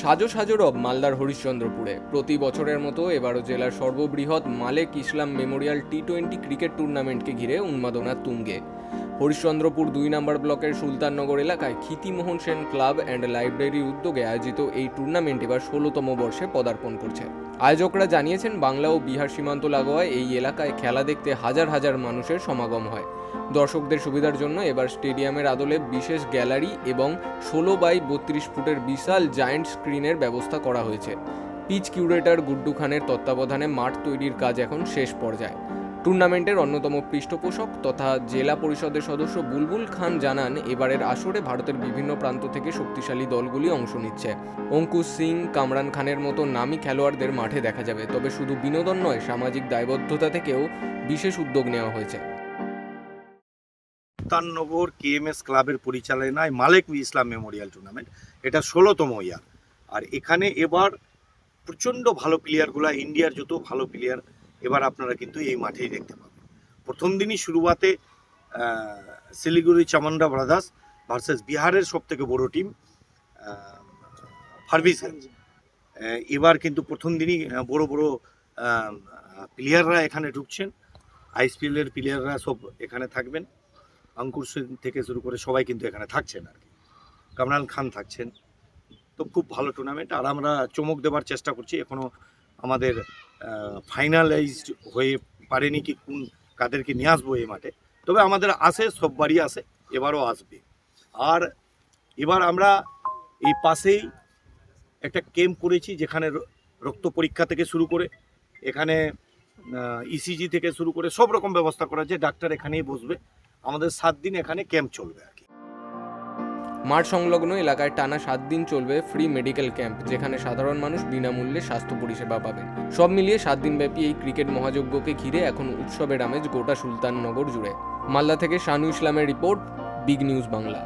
সাজো সাজো রব মালদার হরিশ্চন্দ্রপুরে প্রতি বছরের মতো এবারও জেলার সর্ববৃহৎ মালেক ইসলাম মেমোরিয়াল টি-20 ক্রিকেট টুর্নামেন্টকে ঘিরে উন্মাদনা তুঙ্গে। হরিশ্চন্দ্রপুর 2 নম্বর ব্লকের সুলতাননগর এলাকায় ক্ষিতিমোহন সেন ক্লাব অ্যান্ড লাইব্রেরির উদ্যোগে আয়োজিত এই টুর্নামেন্ট এবার 16তম বর্ষে পদার্পণ করছে। আয়োজকরা জানিয়েছেন, বাংলা ও বিহার সীমান্ত লাগোয়া এই এলাকায় খেলা দেখতে হাজার হাজার মানুষের সমাগম হয়। দর্শকদের সুবিধার জন্য এবার স্টেডিয়ামের আদলে বিশেষ গ্যালারি এবং 16x32 ফুটের বিশাল জায়ান্ট স্ক্রিনের ব্যবস্থা করা হয়েছে। পিচ কিউরেটর গুড্ডু খানের তত্ত্বাবধানে মাঠ তৈরির কাজ এখন শেষ পর্যায়ে। টুর্নামেন্টের অন্যতম পৃষ্ঠপোষক তথা জেলা পরিষদের সদস্য বুলবুল খান জানান, এবারের আসরে ভারতের বিভিন্ন প্রান্ত থেকে শক্তিশালী দলগুলি অংশ নিচ্ছে। অঙ্কুশ সিং, কামরান খানের মতো নামী খেলোয়াড়দের মাঠে দেখা যাবে। তবে শুধু বিনোদন নয়, সামাজিক দায়বদ্ধতা থেকেও বিশেষ উদ্যোগ নেওয়া হয়েছে। সুলতাননগর কেএমএস ক্লাবের পরিচালনায় মালেক ইসলাম মেমোরিয়াল টুর্নামেন্ট, এটা 16তম ইয়ার। আর এখানে এবার প্রচণ্ড ভালো প্লেয়ারগুলো, ইন্ডিয়ার যত ভালো প্লেয়ার এবার আপনারা কিন্তু এই মাঠেই দেখতে পাবেন। প্রথম দিনই শুরুয়াতে শিলিগুড়ি চামুন্ডা ব্রাদার্স ভার্সেস বিহারের সবথেকে বড় টিম ফারবিসগঞ্জ। এবার কিন্তু প্রথম দিনই বড় বড় প্লেয়াররা এখানে ঢুকছেন। আইএসপিএলের প্লেয়াররা সব এখানে থাকবেন। অঙ্কুর সিং থেকে শুরু করে সবাই কিন্তু এখানে থাকছেন আর কি। কামরান খান থাকছেন। তো খুব ভালো টুর্নামেন্ট। আর আমরা চমক দেওয়ার চেষ্টা করছি। এখনও আমাদের ফাইনালাইজড হয়ে পারেনি কি কোন কাদেরকে নিয়ে আসবো এই মাঠে। তবে আমাদের আসে, সববারই আসে, এবারও আসবে। আর এবার আমরা এই পাশেই একটা ক্যাম্প করেছি, যেখানে রক্ত পরীক্ষা থেকে শুরু করে এখানে ইসিজি থেকে শুরু করে সব রকম ব্যবস্থা করা আছে। ডাক্তার এখানেই বসবে। আমাদের 7 দিন এখানে ক্যাম্প চলবে আর কি। মাঠ সংলগ্ন এলাকায় টানা 7 দিন চলবে ফ্রি মেডিকেল ক্যাম্প, যেখানে সাধারণ মানুষ বিনামূল্যে স্বাস্থ্য পরিষেবা পাবেন। সব মিলিয়ে 7 দিনব্যাপী এই ক্রিকেট মহাযজ্ঞকে ঘিরে এখন উৎসবের আমেজ গোটা সুলতাননগর জুড়ে। মালদা থেকে শানু ইসলামের রিপোর্ট, বিগ নিউজ বাংলা।